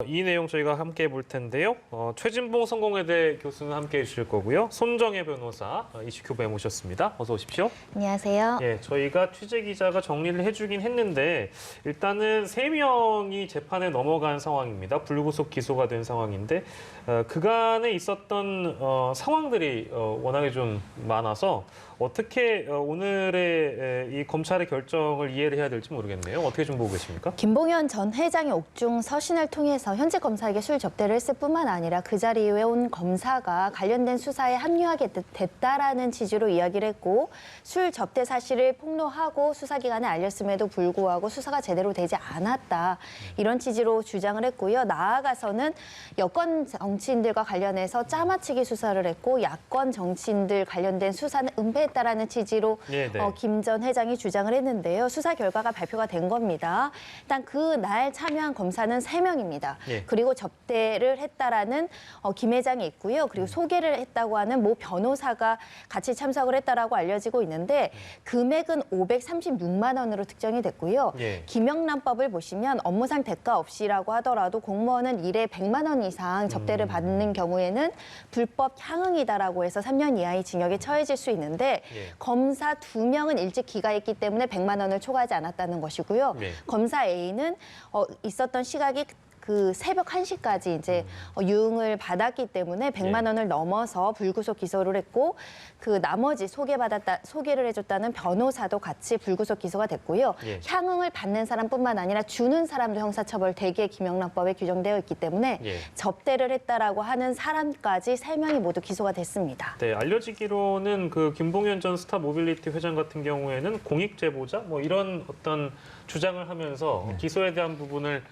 이 내용 저희가 함께 볼 텐데요. 최진봉 성공회대 교수는 함께 해주실 거고요. 손정혜 변호사 이슈큐브에 모셨습니다. 어서 오십시오. 안녕하세요. 예, 저희가 취재 기자가 정리를 해주긴 했는데 일단은 3명이 재판에 넘어간 상황입니다. 불구속 기소가 된 상황인데 그간에 있었던 상황들이 워낙에 좀 많아서 어떻게 오늘의 이 검찰의 결정을 이해를 해야 될지 모르겠네요. 어떻게 좀 보고 계십니까? 김봉현 전 회장의 옥중 서신을 통해서 현재 검사에게 술 접대를 했을 뿐만 아니라 그 자리에 온 검사가 관련된 수사에 합류하게 됐다라는 취지로 이야기를 했고 술 접대 사실을 폭로하고 수사기관에 알렸음에도 불구하고 수사가 제대로 되지 않았다. 이런 취지로 주장을 했고요. 나아가서는 여권 정치인들과 관련해서 짜맞추기 수사를 했고 야권 정치인들 관련된 수사는 은폐했다라는 취지로 김 전 회장이 주장을 했는데요. 수사 결과가 발표가 된 겁니다. 일단 그날 참여한 검사는 3명입니다. 그리고 접대를 했다라는 김 회장이 있고요. 그리고 소개를 했다고 하는 모 변호사가 같이 참석을 했다라고 알려지고 있는데 금액은 536만 원으로 특정이 됐고요. 김영란법을 보시면 업무상 대가 없이라고 하더라도 공무원은 일에 100만 원 이상 접대를 받는 경우에는 불법 향응이다라고 해서 3년 이하의 징역에 처해질 수 있는데 검사 2명은 일찍 귀가했기 때문에 100만 원을 초과하지 않았다는 것이고요. 검사 A는 있었던 시각이 그 새벽 1시까지 이제 유응을 받았기 때문에 100만 원을 넘어서 불구속 기소를 했고 그 나머지 소개를 해줬다는 변호사도 같이 불구속 기소가 됐고요. 향응을 받는 사람뿐만 아니라 주는 사람도 형사처벌 대개 김영란법에 규정되어 있기 때문에 접대를 했다라고 하는 사람까지 3명이 모두 기소가 됐습니다. 네, 알려지기로는 그 김봉현 전 스타모빌리티 회장 같은 경우에는 공익 제보자 뭐 이런 어떤 주장을 하면서 기소에 대한 부분을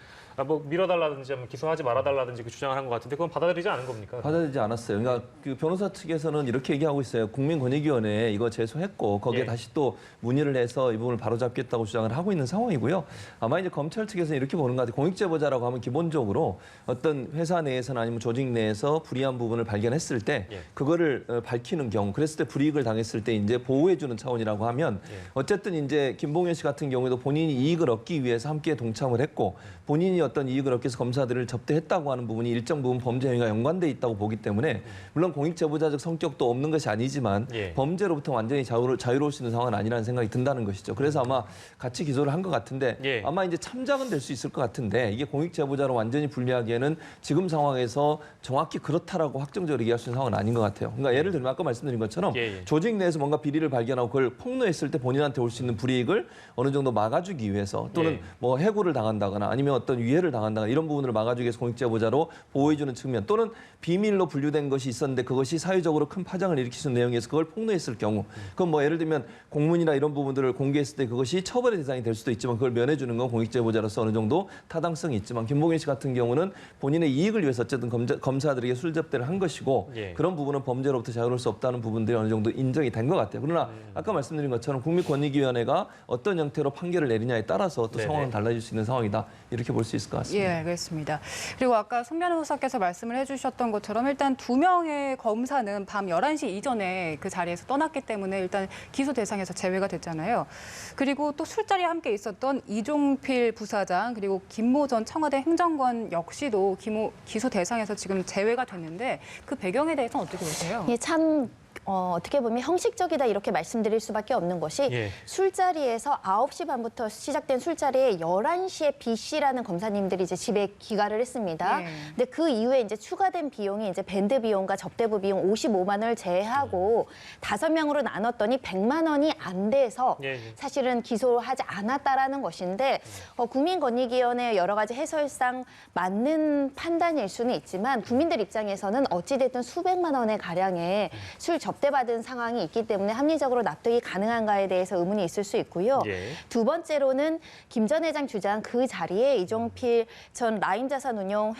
뭐 밀어달라든지 기소하지 말아달라든지 그 주장을 한 것 같은데 그건 받아들이지 않은 겁니까? 받아들이지 않았어요. 그러니까 그 변호사 측에서는 이렇게 얘기하고 있어요. 국민권익위원회에 이거 제소했고 거기에 다시 또 문의를 해서 이 부분을 바로잡겠다고 주장을 하고 있는 상황이고요. 아마 이제 검찰 측에서는 이렇게 보는 것 같아요. 공익제보자라고 하면 기본적으로 어떤 회사 내에서나 아니면 조직 내에서 불이한 부분을 발견했을 때 그거를 밝히는 경우, 그랬을 때 불이익을 당했을 때 이제 보호해주는 차원이라고 하면 어쨌든 이제 김봉현 씨 같은 경우에도 본인이 이익을 얻기 위해서 함께 동참을 했고 본인이 어떤 이익을 얻기 위해서 검사들을 접대했다고 하는 부분이 일정 부분 범죄 행위가 연관돼 있다고 보기 때문에 물론 공익제보자적 성격도 없는 것이 아니지만 범죄로부터 완전히 자유로울 수 있는 상황은 아니라는 생각이 든다는 것이죠. 그래서 아마 같이 기소를 한 것 같은데 아마 이제 참작은 될 수 있을 것 같은데 이게 공익제보자로 완전히 분리하기에는 지금 상황에서 정확히 그렇다라고 확정적으로 얘기할 수 있는 상황은 아닌 것 같아요. 그러니까 예를 들면 아까 말씀드린 것처럼 조직 내에서 뭔가 비리를 발견하고 그걸 폭로했을 때 본인한테 올 수 있는 불이익을 어느 정도 막아주기 위해서 또는 뭐 해고를 당한다거나 아니면 어떤 위해를 당한다거나 이런 부분을 막아주기 위해서 공익제보자로 보호해주는 측면 또는 비밀로 분류된 것이 있었는데 그것이 사회적으로 큰 파장을 일으킬 수 있는 내용에서 그걸 폭로했을 경우 그건 뭐 예를 들면 공문이나 이런 부분들을 공개했을 때 그것이 처벌의 대상이 될 수도 있지만 그걸 면해주는 건 공익제보자로서 어느 정도 타당성이 있지만 김봉현 씨 같은 경우는 본인의 이익을 위해서 어쨌든 검사들에게 술접대를 한 것이고 그런 부분은 범죄로부터 자유로울 수 없다는 부분들이 어느 정도 인정이 된 것 같아요. 그러나 아까 말씀드린 것처럼 국민권익위원회가 어떤 형태로 판결을 내리냐에 따라서 또 상황은 달라질 수 있는 상황이다. 이렇게 볼 수 있을 것 같습니다. 예, 알겠습니다. 그리고 아까 손 변호사께서 말씀을 해주셨던 것처럼 일단 2명의 검사는 밤 11시 이전에 그 자리에서 떠났기 때문에 일단 기소 대상에서 제외가 됐잖아요. 그리고 또 술자리에 함께 있었던 이종필 부사장 그리고 김모 전 청와대 행정관 역시도 기소 대상에서 지금 제외가 됐는데 그 배경에 대해서는 어떻게 보세요? 예, 참 어떻게 보면 형식적이다 이렇게 말씀드릴 수밖에 없는 것이 술자리에서 9시 반부터 시작된 술자리에 11시에 B 씨라는 검사님들이 이제 집에 귀가를 했습니다. 근데 그 이후에 이제 추가된 비용이 이제 밴드 비용과 접대부 비용 55만 원을 제외하고 5명으로 나눴더니 100만 원이 안 돼서 사실은 기소하지 않았다라는 것인데 국민권익위원회 여러 가지 해설상 맞는 판단일 수는 있지만 국민들 입장에서는 어찌됐든 수백만 원의 가량의 술 접대받은 상황이 있기 때문에 합리적으로 납득이 가능한가에 대해서 의문이 있을 수 있고요. 두 번째로는 김 전 회장 주장 그 자리에 이종필 전 라임자산운용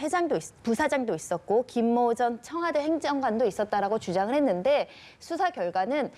부사장도 있었고 김모 전 청와대 행정관도 있었다라고 주장을 했는데 수사 결과는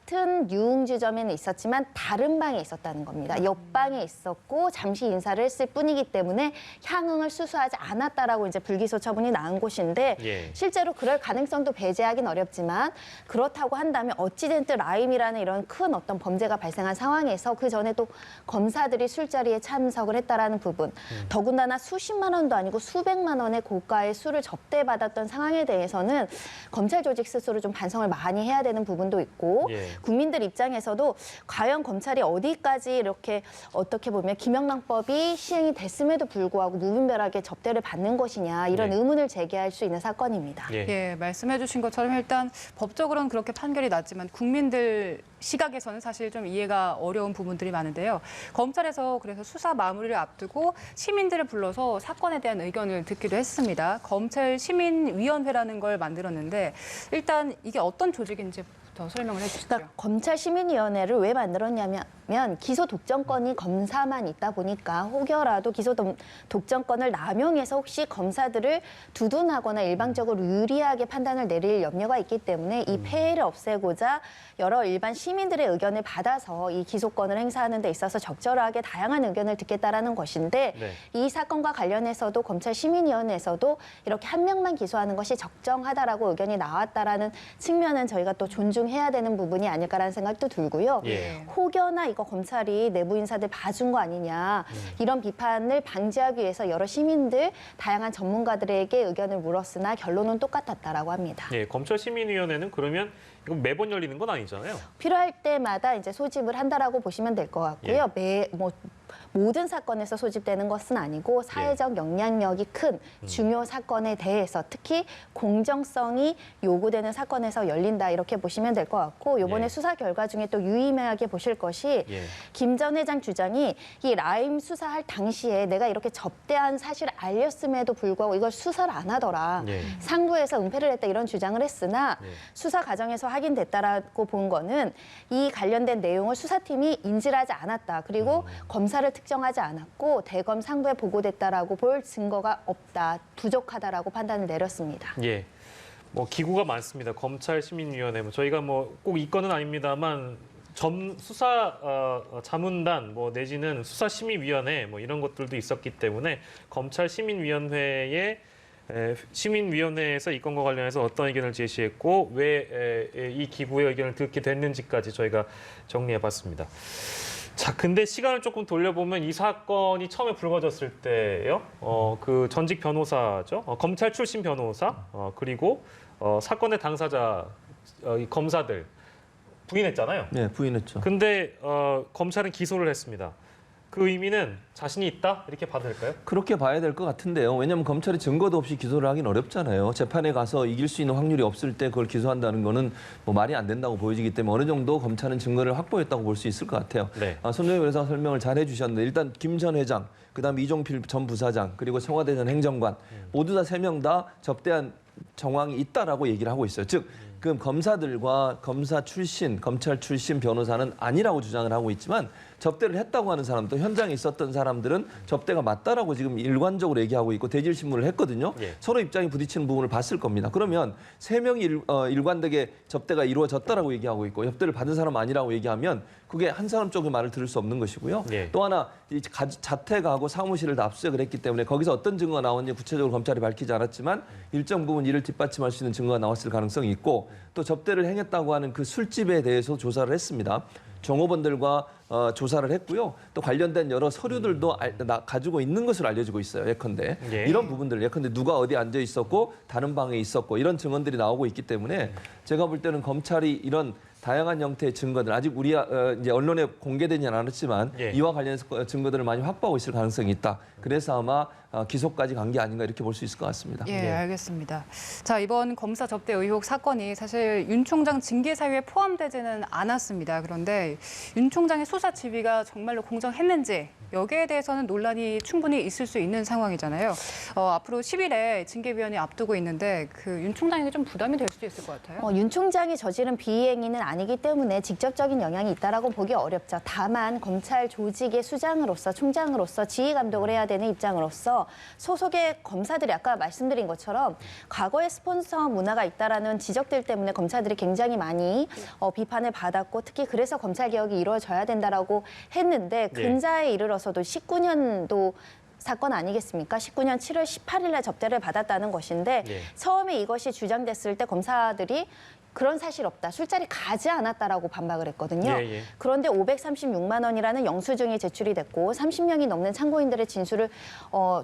같은 유흥주점에는 있었지만 다른 방에 있었다는 겁니다. 옆방에 있었고 잠시 인사를 했을 뿐이기 때문에 향응을 수수하지 않았다라고 이제 불기소 처분이 나온 곳인데 예. 실제로 그럴 가능성도 배제하기는 어렵지만 그렇다고 한다면 어찌됐든 라임이라는 이런 큰 어떤 범죄가 발생한 상황에서 그 전에 또 검사들이 술자리에 참석을 했다라는 부분, 더군다나 수십만 원도 아니고 수백만 원의 고가의 술을 접대받았던 상황에 대해서는 검찰 조직 스스로 좀 반성을 많이 해야 되는 부분도 있고 예. 국민들 입장에서도 과연 검찰이 어디까지 이렇게 어떻게 보면 김영란법이 시행이 됐음에도 불구하고 무분별하게 접대를 받는 것이냐 이런 네. 의문을 제기할 수 있는 사건입니다. 예. 예, 말씀해 주신 것처럼 일단 법적으로는 그렇게 판결이 났지만 국민들 시각에서는 사실 좀 이해가 어려운 부분들이 많은데요. 검찰에서 그래서 수사 마무리를 앞두고 시민들을 불러서 사건에 대한 의견을 듣기도 했습니다. 검찰 시민위원회라는 걸 만들었는데 일단 이게 어떤 조직인지부터 설명을 해주시죠. 그러니까 검찰 시민위원회를 왜 만들었냐면 기소 독점권이 검사만 있다 보니까 혹여라도 기소 독점권을 남용해서 혹시 검사들을 두둔하거나 일방적으로 유리하게 판단을 내릴 염려가 있기 때문에 이 폐해를 없애고자 여러 일반 시민들의 의견을 받아서 이 기소권을 행사하는 데 있어서 적절하게 다양한 의견을 듣겠다라는 것인데 네. 이 사건과 관련해서도 검찰 시민위원회에서도 이렇게 한 명만 기소하는 것이 적정하다라고 의견이 나왔다라는 측면은 저희가 또 존중해야 되는 부분이 아닐까라는 생각도 들고요. 예. 혹여나 이거 검찰이 내부 인사들 봐준 거 아니냐 이런 비판을 방지하기 위해서 여러 시민들, 다양한 전문가들에게 의견을 물었으나 결론은 똑같았다라고 합니다. 예, 검찰시민위원회는 그러면 이거 매번 열리는 건 아니잖아요. 필요할 때마다 이제 소집을 한다라고 보시면 될 것 같고요. 모든 사건에서 소집되는 것은 아니고 사회적 영향력이 큰 중요 사건에 대해서 특히 공정성이 요구되는 사건에서 열린다 이렇게 보시면 될 것 같고 이번에 예. 수사 결과 중에 또 유의미하게 보실 것이 예. 김 전 회장 주장이 이 라임 수사할 당시에 내가 이렇게 접대한 사실을 알렸음에도 불구하고 이걸 수사를 안 하더라. 예. 상부에서 은폐를 했다 이런 주장을 했으나 예. 수사 과정에서 확인됐다라고 본 거는 이 관련된 내용을 수사팀이 인지를 하지 않았다. 그리고 검사를 특정하지 않았고 대검 상부에 보고됐다라고 볼 증거가 없다. 부족하다라고 판단을 내렸습니다. 예. 뭐 기구가 많습니다. 검찰시민위원회. 저희가 뭐 꼭 이 건은 아닙니다만 수사 자문단 뭐 내지는 수사심의위원회 뭐 이런 것들도 있었기 때문에 검찰시민위원회에 시민위원회에서 이 건과 관련해서 어떤 의견을 제시했고 왜 이 기구의 의견을 듣게 됐는지까지 저희가 정리해봤습니다. 자, 근데 시간을 조금 돌려보면 이 사건이 처음에 불거졌을 때요, 그 전직 변호사죠, 검찰 출신 변호사, 그리고 사건의 당사자, 이 검사들 부인했잖아요. 네, 부인했죠. 근데 검찰은 기소를 했습니다. 그 의미는 자신이 있다 이렇게 봐도 될까요? 그렇게 봐야 될 것 같은데요. 왜냐하면 검찰이 증거도 없이 기소를 하긴 어렵잖아요. 재판에 가서 이길 수 있는 확률이 없을 때 그걸 기소한다는 거는 뭐 말이 안 된다고 보여지기 때문에 어느 정도 검찰은 증거를 확보했다고 볼 수 있을 것 같아요. 네. 손정희 변호사 설명을 잘 해주셨는데 일단 김 전 회장, 그다음 이종필 전 부사장, 그리고 청와대 전 행정관 모두 다 3명 다 접대한 정황이 있다라고 얘기를 하고 있어요. 즉, 그 검사들과 검사 출신, 검찰 출신 변호사는 아니라고 주장을 하고 있지만 접대를 했다고 하는 사람도 현장에 있었던 사람들은 접대가 맞다라고 지금 일관적으로 얘기하고 있고 대질 신문을 했거든요. 예. 서로 입장이 부딪히는 부분을 봤을 겁니다. 그러면 3명이 일관되게 접대가 이루어졌다라고 얘기하고 있고 접대를 받은 사람 아니라고 얘기하면 그게 한 사람 쪽의 말을 들을 수 없는 것이고요. 예. 또 하나 이 자택하고 사무실을 다 압수수색을 했기 때문에 거기서 어떤 증거가 나왔는지 구체적으로 검찰이 밝히지 않았지만 일정 부분 이를 뒷받침할 수 있는 증거가 나왔을 가능성이 있고 또 접대를 행했다고 하는 그 술집에 대해서 조사를 했습니다. 종업원들과 조사를 했고요. 또 관련된 여러 서류들도 가지고 있는 것으로 알려지고 있어요. 예컨대. 예. 이런 부분들, 예컨대 누가 어디 앉아 있었고 다른 방에 있었고 이런 증언들이 나오고 있기 때문에 제가 볼 때는 검찰이 이런 다양한 형태의 증거들 아직 우리 이제 언론에 공개되지는 않았지만 예. 이와 관련해서 증거들을 많이 확보하고 있을 가능성이 있다. 그래서 아마 기소까지 간 게 아닌가 이렇게 볼 수 있을 것 같습니다. 예, 알겠습니다. 자, 이번 검사 접대 의혹 사건이 사실 윤 총장 징계 사유에 포함되지는 않았습니다. 그런데 윤 총장의 수사 지휘가 정말로 공정했는지 여기에 대해서는 논란이 충분히 있을 수 있는 상황이잖아요. 앞으로 10일에 징계위원회 앞두고 있는데 그 윤 총장에게 좀 부담이 될 수도 있을 것 같아요. 윤 총장이 저지른 비행위는 아니기 때문에 직접적인 영향이 있다라고 보기 어렵죠. 다만 검찰 조직의 수장으로서 총장으로서 지휘 감독을 해야 되는 입장으로서 소속의 검사들이 아까 말씀드린 것처럼 과거에 스폰서 문화가 있다라는 지적들 때문에 검사들이 굉장히 많이 비판을 받았고 특히 그래서 검찰 개혁이 이루어져야 된다라고 했는데 근자에 이르러서도 19년도 사건 아니겠습니까? 19년 7월 18일 날 접대를 받았다는 것인데 처음에 이것이 주장됐을 때 검사들이 그런 사실 없다. 술자리 가지 않았다라고 반박을 했거든요. 그런데 536만 원이라는 영수증이 제출이 됐고 30명이 넘는 참고인들의 진술을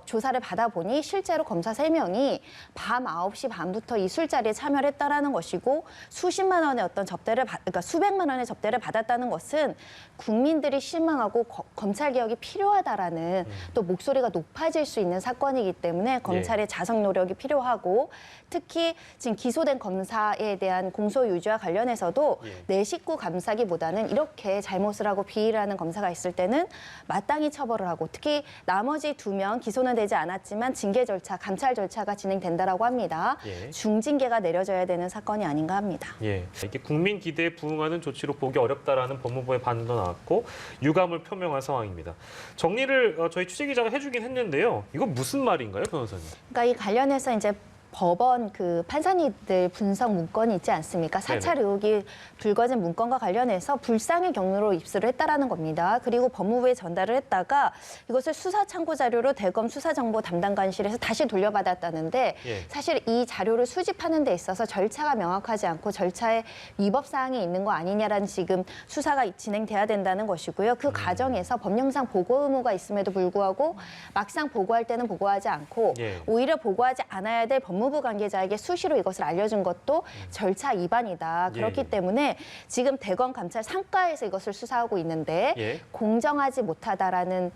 조사를 받아보니 실제로 검사 3명이 밤 9시 반부터 이 술자리에 참여를 했다라는 것이고 수십만 원의 어떤 접대를 그러니까 수백만 원의 접대를 받았다는 것은 국민들이 실망하고 검찰 개혁이 필요하다라는 또 목소리가 높아질 수 있는 사건이기 때문에 검찰의 자성 노력이 필요하고 특히 지금 기소된 검사에 대한 공소 유지와 관련해서도 내 식구 감사기보다는 이렇게 잘못을 하고 비리를 하는 검사가 있을 때는 마땅히 처벌을 하고 특히 나머지 2명 기소는 되지 않았지만 징계 절차, 감찰 절차가 진행된다라고 합니다. 중징계가 내려져야 되는 사건이 아닌가 합니다. 이게 국민 기대에 부응하는 조치로 보기 어렵다라는 법무부의 반응도 나왔고 유감을 표명한 상황입니다. 정리를 저희 취재 기자가 해주긴 했는데요. 이거 무슨 말인가요, 변호사님? 그러니까 이 관련해서 이제 법원 그 판사님들 분석 문건이 있지 않습니까? 사찰 의혹이 불거진 문건과 관련해서 불상의 경로로 입수를 했다라는 겁니다. 그리고 법무부에 전달을 했다가 이것을 수사 참고 자료로 대검 수사정보 담당관실에서 다시 돌려받았다는데 사실 이 자료를 수집하는 데 있어서 절차가 명확하지 않고 절차에 위법 사항이 있는 거 아니냐라는 지금 수사가 진행돼야 된다는 것이고요. 그 과정에서 법령상 보고 의무가 있음에도 불구하고 막상 보고할 때는 보고하지 않고 오히려 보고하지 않아야 될 법무부 관계자에게 수시로 이것을 알려준 것도 절차 위반이다. 그렇기 때문에 지금 대검 감찰 상과에서 이것을 수사하고 있는데 공정하지 못하다라는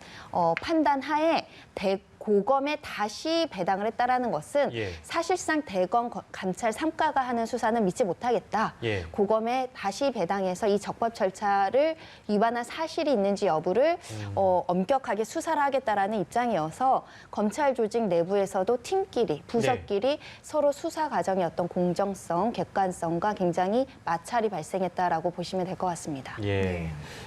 판단 하에 고검에 다시 배당을 했다라는 것은 사실상 대검 감찰 3과가 하는 수사는 믿지 못하겠다. 고검에 다시 배당해서 이 적법 절차를 위반한 사실이 있는지 여부를 엄격하게 수사를 하겠다라는 입장이어서 검찰 조직 내부에서도 팀끼리, 부서끼리 서로 수사 과정의 어떤 공정성, 객관성과 굉장히 마찰이 발생했다라고 보시면 될 것 같습니다.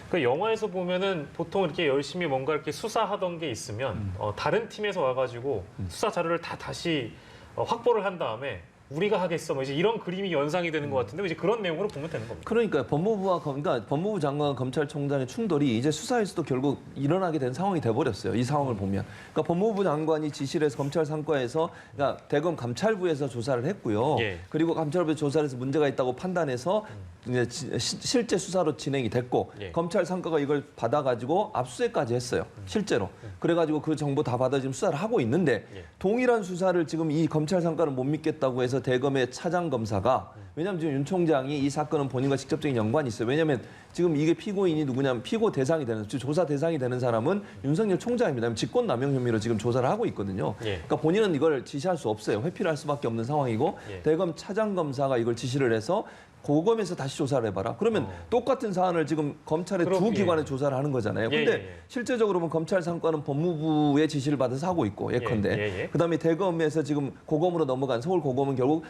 그 영화에서 보면은 보통 이렇게 열심히 뭔가 이렇게 수사하던 게 있으면 다른 팀에서 와가지고 수사 자료를 다시 확보를 한 다음에 우리가 하겠어 뭐 이제 이런 그림이 연상이 되는 것 같은데 이제 그런 내용으로 보면 되는 겁니다. 그러니까 그러니까 법무부 장관과 검찰총장의 충돌이 이제 수사에서도 결국 일어나게 된 상황이 돼버렸어요. 이 상황을 보면. 그러니까 법무부 장관이 지시를 해서 검찰 상과에서 그러니까 대검 감찰부에서 조사를 했고요. 그리고 감찰부에서 조사를 해서 문제가 있다고 판단해서 이제 실제 수사로 진행이 됐고 검찰 상과가 이걸 받아가지고 압수수색까지 했어요. 실제로. 그래가지고 그 정보 다 받아 지금 수사를 하고 있는데 동일한 수사를 지금 이 검찰 상과는 못 믿겠다고 해서 대검의 차장 검사가 왜냐하면 지금 윤 총장이 이 사건은 본인과 직접적인 연관이 있어요. 왜냐하면 지금 이게 피고인이 누구냐면 피고 대상이 되는 조사 대상이 되는 사람은 윤석열 총장입니다. 직권남용 혐의로 지금 조사를 하고 있거든요. 그러니까 본인은 이걸 지시할 수 없어요. 회피를 할 수밖에 없는 상황이고 대검 차장 검사가 이걸 지시를 해서 고검에서 다시 조사를 해봐라. 그러면 똑같은 사안을 지금 검찰의 두 기관에 조사를 하는 거잖아요. 근데 실제적으로 보면 검찰 상과는 법무부의 지시를 받아서 하고 있고 예컨대. 그다음에 대검에서 지금 고검으로 넘어간 서울 고검은 결국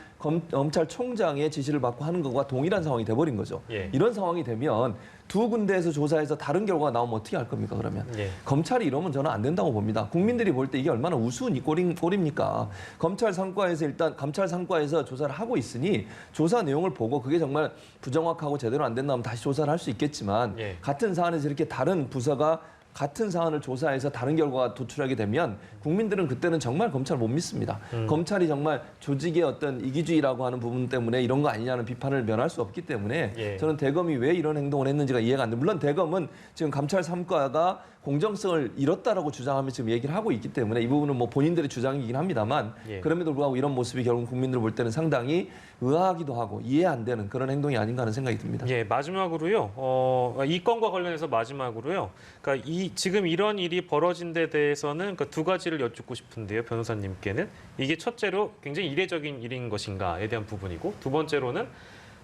검찰총장의 지시를 받고 하는 것과 동일한 상황이 돼버린 거죠. 이런 상황이 되면 두 군데에서 조사해서 다른 결과가 나오면 어떻게 할 겁니까, 그러면? 검찰이 이러면 저는 안 된다고 봅니다. 국민들이 볼 때 이게 얼마나 우스운 꼴입니까? 검찰 상과에서 일단 감찰 상과에서 조사를 하고 있으니 조사 내용을 보고 그게 정말 부정확하고 제대로 안 된다면 다시 조사를 할 수 있겠지만 같은 사안에서 이렇게 다른 부서가 같은 사안을 조사해서 다른 결과가 도출하게 되면 국민들은 그때는 정말 검찰을 못 믿습니다. 검찰이 정말 조직의 어떤 이기주의라고 하는 부분 때문에 이런 거 아니냐는 비판을 면할 수 없기 때문에 저는 대검이 왜 이런 행동을 했는지가 이해가 안 돼요. 물론 대검은 지금 감찰 3과가 공정성을 잃었다라고 주장하면서 지금 얘기를 하고 있기 때문에 이 부분은 뭐 본인들의 주장이긴 합니다만 그럼에도 불구하고 이런 모습이 결국 국민들 볼 때는 상당히 의아하기도 하고 이해 안 되는 그런 행동이 아닌가 하는 생각이 듭니다. 마지막으로요. 이 건과 관련해서 마지막으로요. 그러니까 지금 이런 일이 벌어진 데 대해서는 그러니까 두 가지를 여쭙고 싶은데요. 변호사님께는 이게 첫째로 굉장히 이례적인 일인 것인가에 대한 부분이고 두 번째로는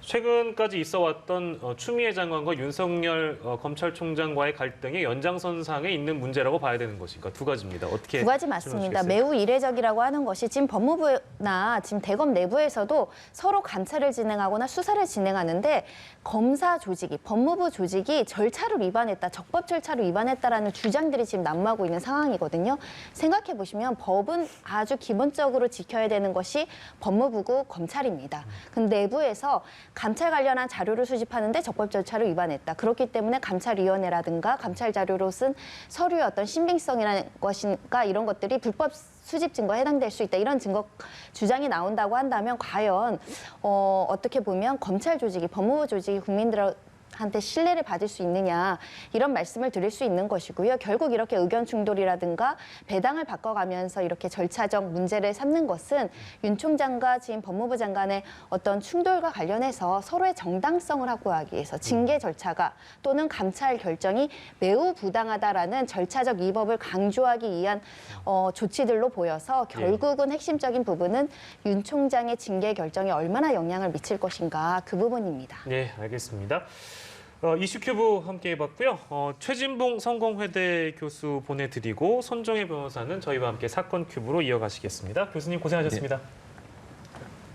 최근까지 있어왔던 추미애 장관과 윤석열 검찰총장과의 갈등의 연장선상에 있는 문제라고 봐야 되는 것인가? 두 가지입니다. 어떻게 두 가지 맞습니다. 질문해 주시겠어요? 매우 이례적이라고 하는 것이 지금 법무부나 지금 대검 내부에서도 서로 감찰을 진행하거나 수사를 진행하는데 검사 조직이, 법무부 조직이 절차를 위반했다, 적법 절차를 위반했다라는 주장들이 지금 난무하고 있는 상황이거든요. 생각해 보시면 법은 아주 기본적으로 지켜야 되는 것이 법무부고 검찰입니다. 근데 내부에서 감찰 관련한 자료를 수집하는데 적법 절차를 위반했다. 그렇기 때문에 감찰위원회라든가 감찰 자료로 쓴 서류의 어떤 신빙성이라는 것인가 이런 것들이 불법 수집 증거에 해당될 수 있다. 이런 증거 주장이 나온다고 한다면 과연 어떻게 보면 검찰 조직이, 법무부 조직이 국민들한테 신뢰를 받을 수 있느냐 이런 말씀을 드릴 수 있는 것이고요. 결국 이렇게 의견 충돌이라든가 배당을 바꿔가면서 이렇게 절차적 문제를 삼는 것은 윤 총장과 지금 법무부 장관의 어떤 충돌과 관련해서 서로의 정당성을 확보하기 위해서 징계 절차가 또는 감찰 결정이 매우 부당하다라는 절차적 위법을 강조하기 위한 조치들로 보여서 결국은 핵심적인 부분은 윤 총장의 징계 결정에 얼마나 영향을 미칠 것인가 그 부분입니다. 네, 알겠습니다. 이슈큐브 함께 해봤고요. 최진봉 성공회대 교수 보내드리고 손정혜 변호사는 저희와 함께 사건 큐브로 이어가시겠습니다. 교수님 고생하셨습니다.